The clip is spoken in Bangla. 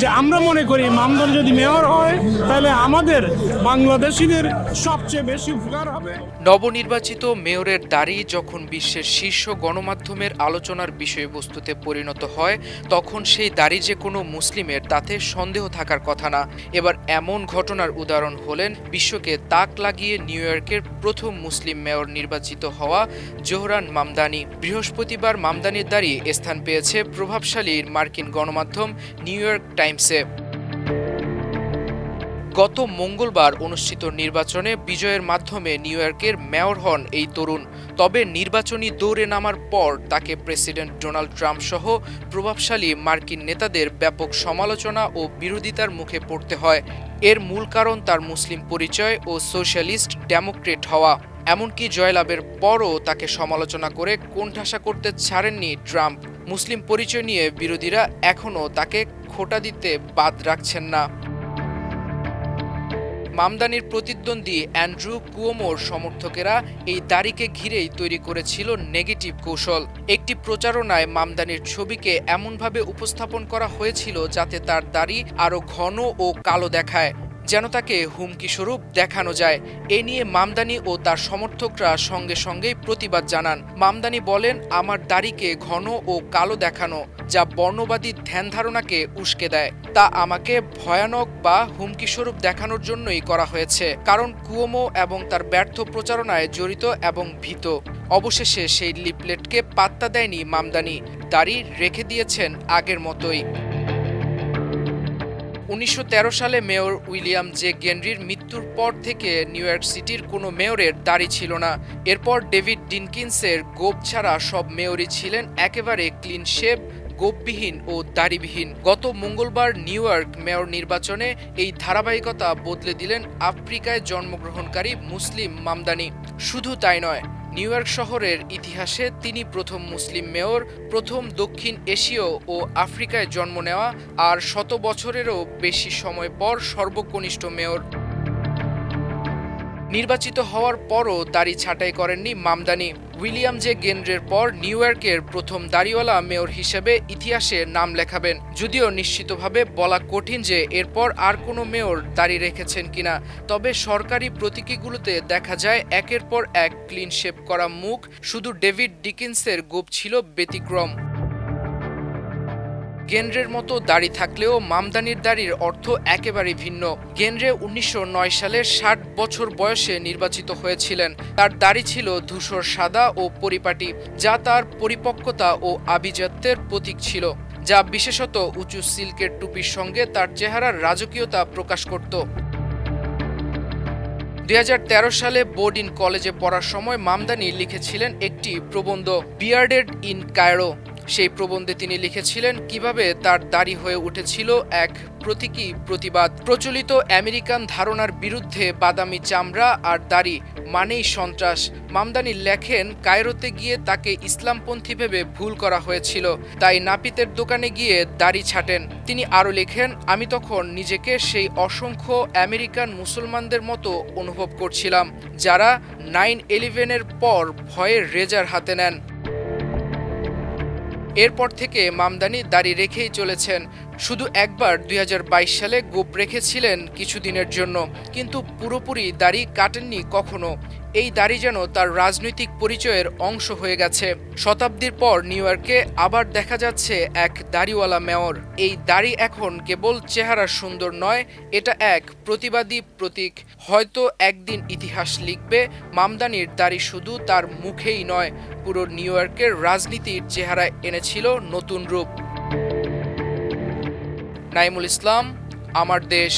যে আমরা মনে করি মামদানি যদি মেয়র হয় তাহলে আমাদের বাংলাদেশিদের সবচেয়ে বেশি উপকার হবে। নবনির্বাচিত মেয়রের দাড়ি যখন বিশ্বের শীর্ষ গণমাধ্যমের আলোচনার বিষয়বস্তুতে পরিণত হয়, তখন সেই দাড়ি যে কোনো মুসলিমের তাতে সন্দেহ থাকার কথা না। এবার এমন ঘটনার উদাহরণ হলেন বিশ্বকে তাক লাগিয়ে নিউ ইয়র্কের প্রথম মুসলিম মেয়র নির্বাচিত হওয়া জোহরান মামদানি। বৃহস্পতিবার মামদানির দাড়ি স্থান পেয়েছে প্রভাবশালী মার্কিন গণমাধ্যম নিউ ইয়র্ক টাইমসে। গত মঙ্গলবার অনুষ্ঠিত নির্বাচনে বিজয়ের মাধ্যমে নিউ ইয়র্কের মেয়র হন এই তরুণ। তবে নির্বাচনী দৌড়ে নামার পর তাকে প্রেসিডেন্ট ডোনাল্ড ট্রাম্প সহ প্রভাবশালী মার্কিন নেতাদের ব্যাপক সমালোচনা ও বিরোধিতার মুখে পড়তে হয়। এর মূল কারণ তার মুসলিম পরিচয় ও সোশ্যালিস্ট ডেমোক্রেট হওয়া। এমনকি জয়লাভের পরও তাকে সমালোচনা করে কোণঠাসা করতে ছাড়েননি ট্রাম্প। মুসলিম পরিচয় নিয়ে বিরোধীরা এখনও তাকে খোঁটা দিতে বাদ রাখছেন না। মামদানির প্রতিদ্বন্দ্বী অ্যান্ড্রু কুয়োমোর সমর্থকেরা এই দাড়িকে ঘিরেই তৈরি করেছিল নেগেটিভ কৌশল। একটি প্রচারণায় মামদানির ছবিকে এমনভাবে উপস্থাপন করা হয়েছিল যাতে তার দাড়ি আরও ঘন ও কালো দেখায়, যেন তাকে হুমকিস্বরূপ দেখানো যায়। এ নিয়ে মামদানি ও তার সমর্থকরা সঙ্গে সঙ্গেই প্রতিবাদ জানান। মামদানি বলেন, আমার দাড়িকে ঘন ও কালো দেখানো যা বর্ণবাদী ধ্যান ধারণাকে উস্কে দেয়, তা আমাকে ভয়ানক বা হুমকিস্বরূপ দেখানোর জন্যই করা হয়েছে, কারণ কুয়োমো এবং তার ব্যর্থ প্রচারণায় জড়িত এবং ভীত। অবশেষে সেই লিফলেটকে পাত্তা দেয়নি মামদানি, দাড়ি রেখে দিয়েছেন আগের মতোই। 1913 সালে মেয়র উইলিয়াম জে গেনরির মৃত্যুর পর থেকে নিউ ইয়র্ক সিটির কোনো মেয়রের দাড়ি ছিল না। এরপর ডেভিড ডিনকিন্সের গোঁফ ছাড়া সব মেয়রই ছিলেন একেবারে ক্লিন শেভ, গোঁফবিহীন ও দাড়িবিহীন। গত মঙ্গলবার নিউ ইয়র্ক মেয়র নির্বাচনে এই ধারাবাহিকতা বদলে দিলেন আফ্রিকায় জন্মগ্রহণকারী মুসলিম মামদানি। শুধু তাই নয়, নিউ ইয়র্ক শহরের ইতিহাসে তিনি প্রথম মুসলিম মেয়র, প্রথম দক্ষিণ এশীয় ও আফ্রিকায় জন্ম নেওয়া আর 100 বছরেরও বেশি সময় পর সর্বকনিষ্ঠ মেয়র। নির্বাচিত হওয়ার পরও দাড়ি ছাঁটাই করেননি মামদানি। উইলিয়াম জে গেনরির পর নিউ ইয়র্কের প্রথম দাড়িওয়ালা মেয়র হিসেবে ইতিহাসে নাম লেখাবেন। যদিও নিশ্চিতভাবে বলা কঠিন যে এরপর আর কোনো মেয়র দাড়ি রেখেছেন কিনা, তবে সরকারি প্রতীকীগুলোতে দেখা যায় একের পর এক ক্লিন শেভ করা মুখ। শুধু ডেভিড ডিকিন্সের গোঁফ ছিল ব্যতিক্রম। গেনরের মতো দাড়ি থাকলেও মামদানির দাড়ির অর্থ একেবারে ভিন্ন। গেনরে 1909 সালে 60 বছর বয়সে নির্বাচিত হয়েছিলেন। তার দাড়ি ছিল ধূসর সাদা ও পরিপাটি, যা তার পরিপক্কতা ও আভিজাত্যের প্রতীক ছিল, যা বিশেষত উঁচু সিল্কের টুপির সঙ্গে তার চেহারার রাজকীয়তা প্রকাশ করত। 2013 সালে বোর্ডিন কলেজে পড়ার সময় মামদানি লিখেছিলেন একটি প্রবন্ধ, বিয়ার্ডেড ইন কায়রো। সেই প্রবন্ধে তিনি লিখেছিলেন কিভাবে তার দাড়ি হয়ে উঠেছিল এক প্রতীকী প্রতিবাদ। প্রচলিত আমেরিকান ধারণার বিরুদ্ধে বাদামি চামড়া আর দাড়ি মানেই সন্ত্রাস। মামদানি লেখেন, কায়রোতে গিয়ে তাকে ইসলামপন্থী ভেবে ভুল করা হয়েছিল, তাই নাপিতের দোকানে গিয়ে দাড়ি ছাঁটেন। তিনি আরও লেখেন, আমি তখন নিজেকে সেই অসংখ্য আমেরিকান মুসলমানদের মতো অনুভব করছিলাম যারা 9/11-এর পর ভয়ে রেজার হাতে নেন। এরপর থেকে মামদানি দাড়ি রেখেই চলেছেন। শুধু একবার 2022 সালে গোঁফ রেখেছিলেন কিছুদিনের জন্য, কিন্তু পুরোপুরি দাড়ি কাটেননি কখনো। এই দাড়ি যেন তার রাজনৈতিক পরিচয়ের অংশ হয়ে গেছে। শতাব্দীর পর নিউ ইয়র্কে আবার দেখা যাচ্ছে এক দাড়িওয়ালা মেয়র। এই দাড়ি এখন কেবল চেহারা সুন্দর নয়, এটা এক প্রতিবাদী প্রতীক। হয়তো একদিন ইতিহাস লিখবে, মামদানির দাড়ি শুধু তার মুখেই নয়, পুরো নিউ ইয়র্কের রাজনীতির চেহারায় এনেছিল নতুন রূপ। নাইমুল ইসলাম, আমার দেশ।